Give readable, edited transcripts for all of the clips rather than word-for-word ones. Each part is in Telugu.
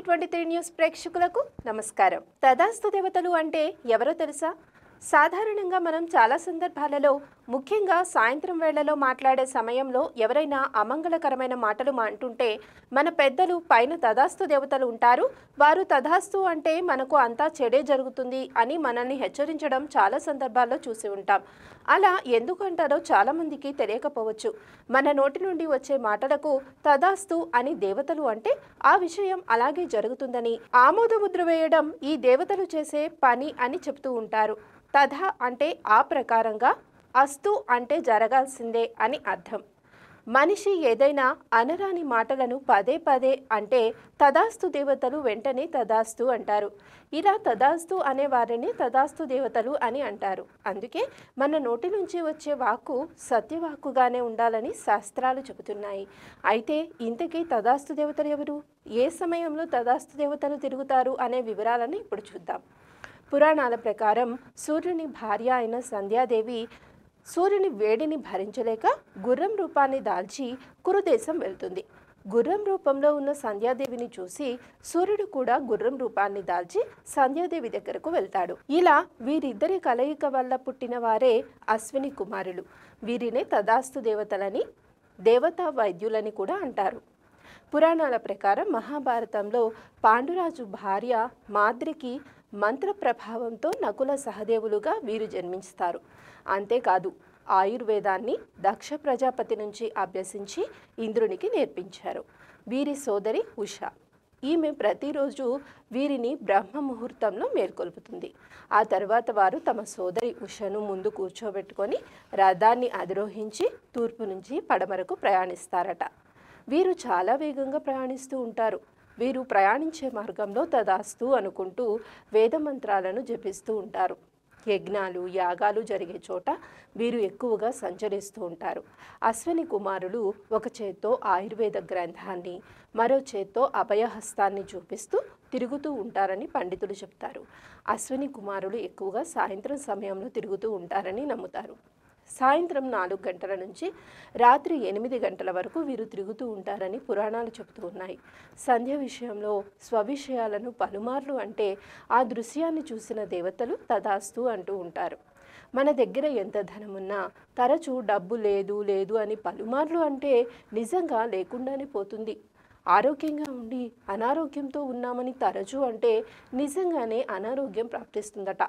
టీ23 న్యూస్ ప్రేక్షకులకు నమస్కారం. తదాస్తు దేవతలు అంటే ఎవరో తెలుసా? సాధారణంగా మనం చాలా సందర్భాలలో ముఖ్యంగా సాయంత్రం వేళలో మాట్లాడే సమయంలో ఎవరైనా అమంగళకరమైన మాటలు అంటుంటే మన పెద్దలు పైన తదాస్తు దేవతలు ఉంటారు, వారు తదాస్తు అంటే మనకు అంతా చెడే జరుగుతుంది అని మనల్ని హెచ్చరించడం చాలా సందర్భాల్లో చూసి ఉంటాం. అలా ఎందుకంటారో చాలా మందికి తెలియకపోవచ్చు. మన నోటి నుండి వచ్చే మాటలకు తదాస్తు అని దేవతలు అంటే ఆ విషయం అలాగే జరుగుతుందని, ఆమోదముద్ర వేయడం ఈ దేవతలు చేసే పని అని చెప్తూ ఉంటారు. తథ అంటే ఆ ప్రకారంగా, అస్తు అంటే జరగాల్సిందే అని అర్థం. మనిషి ఏదైనా అనరాని మాటలను పదే పదే అంటే తదాస్తు దేవతలు వెంటనే తదాస్తు అంటారు. ఇలా తదాస్తు అనే వారిని తదాస్తు దేవతలు అని అంటారు. అందుకే మన నోటి నుంచి వచ్చే వాక్కు సత్యవాక్కుగానే ఉండాలని శాస్త్రాలు చెబుతున్నాయి. అయితే ఇంతకీ తదాస్తు దేవతలు ఎవరు? ఏ సమయంలో తదాస్తు దేవతలు తిరుగుతారు అనే వివరాలను ఇప్పుడు చూద్దాం. పురాణాల ప్రకారం సూర్యుని భార్య అయిన సంధ్యాదేవి సూర్యుని వేడిని భరించలేక గుర్రం రూపాన్ని దాల్చి కురుదేశం వెళ్తుంది. గుర్రం రూపంలో ఉన్న సంధ్యాదేవిని చూసి సూర్యుడు కూడా గుర్రం రూపాన్ని దాల్చి సంధ్యాదేవి దగ్గరకు వెళ్తాడు. ఇలా వీరిద్దరి కలయిక వల్ల పుట్టిన వారే అశ్విని కుమారులు. వీరినే తదాస్తు దేవతలని, దేవతా వైద్యులని కూడా అంటారు. పురాణాల ప్రకారం మహాభారతంలో పాండురాజు భార్య మాద్రికి మంత్ర ప్రభావంతో నకుల సహదేవులుగా వీరు జన్మిస్తారు. అంతేకాదు, ఆయుర్వేదాన్ని దక్ష ప్రజాపతి నుంచి అభ్యసించి ఇంద్రునికి నేర్పించారు. వీరి సోదరి ఉష. ఈమె ప్రతిరోజు వీరిని బ్రహ్మ ముహూర్తంలో మేల్కొల్పుతుంది. ఆ తర్వాత వారు తమ సోదరి ఉషను ముందు కూర్చోబెట్టుకొని రథాన్ని అధిరోహించి తూర్పు నుంచి పడమరకు ప్రయాణిస్తారట. వీరు చాలా వేగంగా ప్రయాణిస్తూ ఉంటారు. వీరు ప్రయాణించే మార్గంలో తదాస్తు అనుకుంటూ వేదమంత్రాలను జపిస్తూ ఉంటారు. యజ్ఞాలు, యాగాలు జరిగే చోట వీరు ఎక్కువగా సంచరిస్తూ ఉంటారు. అశ్విని కుమారులు ఒక చేత్తో ఆయుర్వేద గ్రంథాన్ని, మరో చేత్తో అభయహస్తాన్ని చూపిస్తూ తిరుగుతూ ఉంటారని పండితులు చెప్తారు. అశ్విని కుమారులు ఎక్కువగా సాయంత్రం సమయంలో తిరుగుతూ ఉంటారని నమ్ముతారు. సాయంత్రం 4 గంటల నుంచి రాత్రి 8 గంటల వరకు వీరు తిరుగుతూ ఉంటారని పురాణాలు చెబుతూ ఉన్నాయి. సంధ్య విషయంలో స్వవిషయాలను పలుమార్లు అంటే ఆ దృశ్యాన్ని చూసిన దేవతలు తదాస్తు అంటూ ఉంటారు. మన దగ్గర ఎంత ధనమున్నా తరచూ డబ్బు లేదు లేదు అని పలుమార్లు అంటే నిజంగా లేకుండానే పోతుంది. ఆరోగ్యంగా ఉండి అనారోగ్యంతో ఉన్నామని తరచూ అంటే నిజంగానే అనారోగ్యం ప్రాప్తిస్తుందట.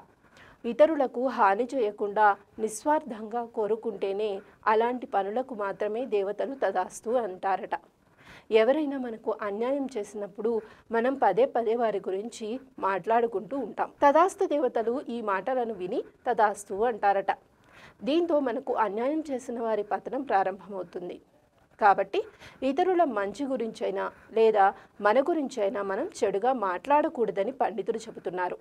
ఇతరులకు హాని చేయకుండా నిస్వార్థంగా కోరుకుంటేనే అలాంటి పనులకు మాత్రమే దేవతలు తదాస్తు అంటారట. ఎవరైనా మనకు అన్యాయం చేసినప్పుడు మనం పదే పదే వారి గురించి మాట్లాడుకుంటూ ఉంటాం. తదాస్తు దేవతలు ఈ మాటలను విని తదాస్తు అంటారట. దీంతో మనకు అన్యాయం చేసిన వారి పతనం ప్రారంభమవుతుంది. కాబట్టి ఇతరుల మంచి గురించైనా లేదా మన గురించైనా మనం చెడుగా మాట్లాడకూడదని పండితులు చెబుతున్నారు.